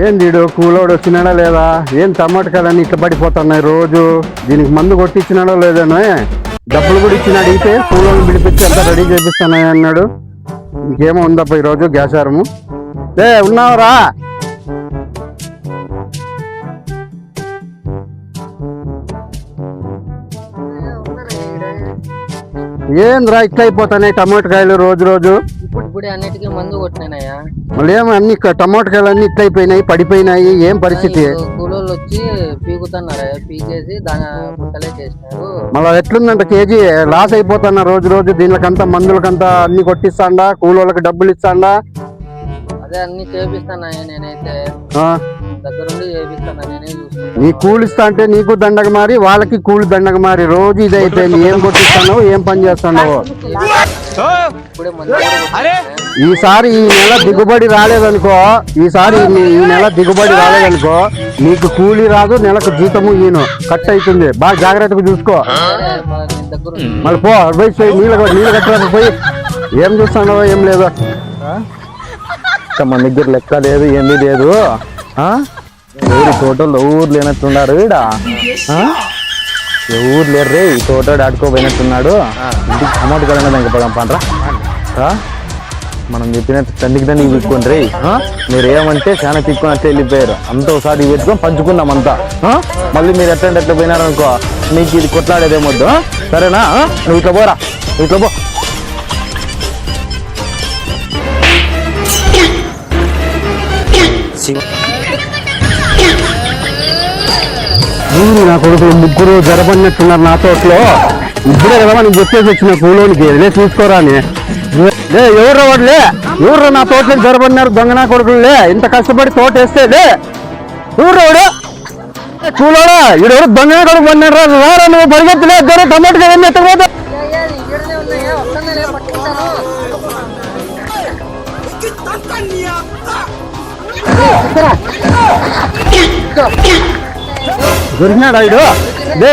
ఏంది కూలోడు వచ్చినాడా లేదా? ఏం టమాటకాయలన్నీ ఇట్లా పడిపోతున్నాయి రోజు. దీనికి మందు కొట్టించినాడో లేదనో, డబ్బులు కూడా ఇచ్చినాడు. అయితే కూలోని పిలిపించి అంతా రెడీ చేపిస్తానని అన్నాడు. ఇంకేమో ఉందప్ప ఈరోజు గ్యాసారము. ఉన్నావురా? ఏంద్రా ఇట్లా అయిపోతున్నాయి టమాటకాయలు రోజు రోజు? ఇప్పుడు అన్నిటికీ మందు కొట్టినాయా? మళ్ళీ ఏమో అన్ని టమాటకాయలు అన్ని ఇట్లా అయిపోయినాయి, పడిపోయినాయి. ఏం పరిస్థితి? కూలోళ్ళు వచ్చి పీకుతున్నారు, పీకేసి దాని పుట్టలే చేసినారు. మళ్ళీ ఎట్లుందంట కేజీ? లాస్ అయిపోతున్నా రోజు రోజు. దీనికంతా మందులకంతా అన్ని కొట్టిస్తాండా, కూలోళ్ళకి డబ్బులు ఇస్తాండా. అదే అన్ని చేపిస్తాను నేనైతే, దగ్గరుండి చేపిస్తాను. నేనే చూస్తాను. నీ కూలిస్తా అంటే నీకు దండగ మారి, వాళ్ళకి కూలి దండగ మారి. రోజు ఇది అయిపోయింది. ఏం కొట్టిస్తానో, ఏం పని చేస్తున్నావో. ఈసారి ఈ నెల దిగుబడి రాలేదనుకో, నీకు కూలీ రాదు, నెలకు జీతము ఈయన కట్ అవుతుంది. బాగా జాగ్రత్తగా చూసుకో. మళ్ళీ పో పోయి నీళ్ళు కట్టడానికి పోయి. ఏం చూస్తున్నావో ఏం లేదు. మన దగ్గర లెక్క లేదు, ఏంది లేదు. ఊరి తోటలు ఊరు లేనట్టున్నారు. ఈడ ఊరు లేరు రే. ఈ తోట ఆడుకోపోయినట్టున్నాడు. ఇంటికి టమాటో కలన్నా దానికి పదం పండ్రా. మనం చెప్పినట్టు తండ్రికి దాన్ని పెట్టుకోండి రే. మీరు ఏమంటే చాలా తిక్కున్నట్టు వెళ్ళిపోయారు. అంతా ఒకసారి పెట్టుకొని పంచుకుందాం అంతా. మళ్ళీ మీరు ఎట్లంటే ఎట్లా పోయినారనుకో, నీకు ఇది కొట్లాడేదేమొద్దు. సరేనా? నువ్వు ఇట్లా పోరా, ఇట్లా పో. నా కొడుకులు ముగ్గురు జరపడినట్టున్నారు నా తోటలో. ఇద్దరే కదా మనం చెప్పేసి వచ్చిన కూలోనికి. లే తీసుకోరా అని. ఎవరు వాడులే, ఎవరు నా తోటలో జరపడినారు దొంగ నా కొడుకులే. ఇంత కష్టపడి తోట వేస్తే లే ఎవరు వాడు కూలోడా? ఈడెవరు దొంగ నా కొడుకు పడినారు. రారా నువ్వు పరిగెత్తులే. ఇద్దరు టమాటో ఏం ఎత్తకపోతే దొరికినాడు ఇడు.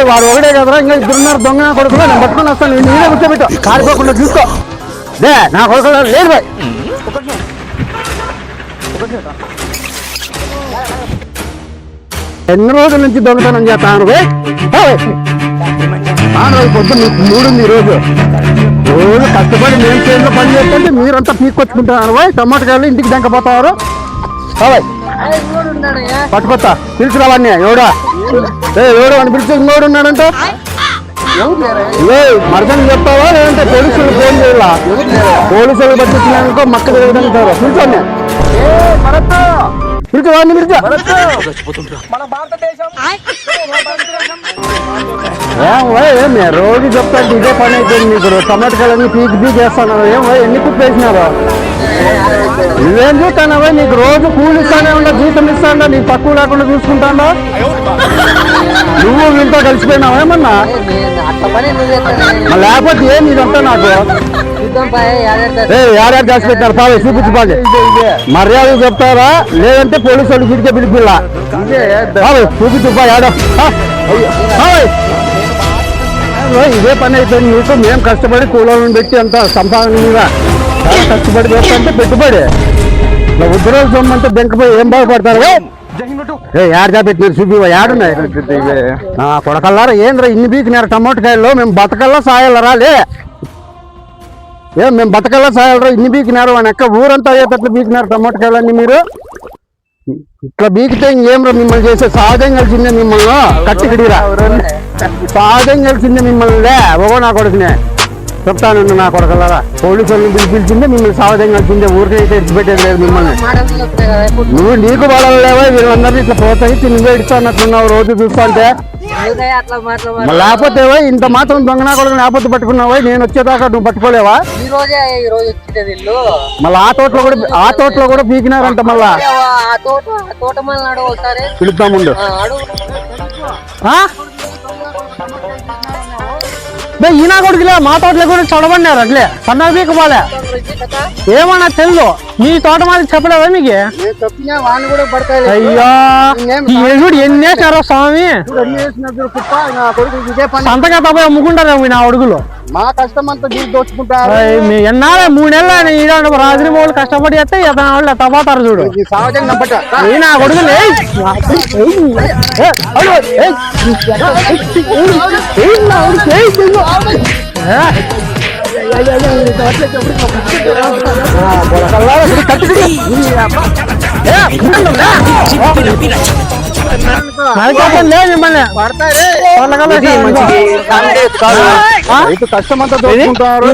వాడు ఒకటే కదరా, ఇంకా ఇద్దరున్నారు దొంగ నా కొడుకులో. నేను పట్టుకుని వస్తాను. నేనే కూర్చోబెట్టు, కారిపోకుండా చూసుకో. నా కొడుకు లేదు బాయ్. ఎన్ని రోజుల నుంచి దొంగతనం చేస్తాను పొద్దు మీకు మూడుంది. ఈరోజు రోజు కష్టపడి మేము చేతిలో పని చేస్తుంటే మీరంతా పీక్కొచ్చుకుంటున్నారు. టమాటకాయలు ఇంటికి దంకపోతారు. పట్టుకొస్తా, పిలిచిరావాడిని. ఎవడా అని పిలిచి ఇంకోడు ఉన్నాడంట. మర్దం చెప్తావా లేదంటే పోలీసులు ఫోన్ చేయాలా? పోలీసులు పట్టించినాకో మక్క తిరుగుతుంటారు. పిలిచోండి, పిలిచేవాడిని పిలిచా. ఏమి రోజు చెప్తాంటే ఇదే పని అయిపోయింది మీకు. టమాటకాయలన్నీ పీక్ చేస్తాను. ఏం ఎన్ని కుప్ప వేసినారు? నువ్వేం చూస్తానవా? నీకు రోజు కూలి ఇస్తానే ఉండా, జీతం ఇస్తాడా, నీకు తక్కువ లేకుండా చూసుకుంటాడా? నువ్వు వీళ్ళతో కలిసిపోయినావా ఏమన్నా? లేకపోతే ఏం ఇదంతా నాకు యార్యారు చేసి పెట్టారు. పావే చూపించుకోండి. మర్యాద చెప్తారా లేదంటే పోలీసు వాళ్ళు గిడికే పిలిపిల్లా. చూపించుపా యాడో. ఇదే పని అయిపోయింది మీకు. మేము కష్టపడి కూలోళ్ళని పెట్టి అంత సంపాదన మీద చాలా కష్టపడి చేస్తాంటే పెట్టుబడి. ఉద్యోగ సొమ్మంటే బెంకపోయి ఏం బాగుపడతారు? యాడ్ పెట్టినారు చూపి. యాడున్నాయి కొడకల్లారా? ఏంద్రా ఇన్ని బీకినారు టమాటకాయల్లో? మేము బతకల్లా సాయాలరా? లే మేము బతకల్లా సాయాలరా? ఇన్ని బీకినారు అని ఎక్క ఊరంతా అయ్యేటట్లు బీకినారు టమాటకాయలన్నీ మీరు. ఇట్లా బీకితే ఇంకేమ్రా మిమ్మల్ని చేసే? సహజం కలిసిందే మిమ్మల్ని. కట్టికిడిరా సహజం కలిసిందే మిమ్మల్ని. నా కొడుకునే చెప్తాను నా కొడకల్లారా. పోలీసు వాళ్ళని పిలిచిందే మిమ్మల్ని సహజం కలిసిందే. ఊరికైతే ఇచ్చిపెట్టేది లేదు మిమ్మల్ని. నువ్వు నీకు బాధలు లేవా? వీళ్ళందరినీ ఇట్లా ప్రోత్సహించి నువ్వే ఇస్తానట్టున్నావు రోజు చూస్తుంటే. లేకపోతే ఇంత మాత్రం దొంగనా కొడుకు లేకపోతే పట్టుకున్నావా? నేను వచ్చేదాకా నువ్వు పట్టుకోలేవా? మళ్ళీ ఆ తోటలో కూడా పీకినారంట. మళ్ళా పిలుద్దాముండు. ఈనా కొడుకులే మా తోటలో కూడా చదవన్నారు. అట్లే సన్న పీక పోలే ఏమన్నా తెలుసు. నీ తోట మాది చెప్పలేదా మీకు? అయ్యా ఎదుడు ఎన్ని వేసినారో స్వామి. సంతగా తప్ప అమ్ముకుంటారేమో నా అడుగులు. మా కష్టం అంతా మీరు దోచుకుంటారు. ఎన్నాళ్ళ 3 నెలలు ఈడ రాజుని వాళ్ళు కష్టపడి చేస్తే వాళ్ళు తపోతారు చూడు. ఇది సహజంగా నమ్మట. నా కొడుకులే లేదు మిమ్మల్ని రైతు కష్టం అంతా దోచుకుంటారు.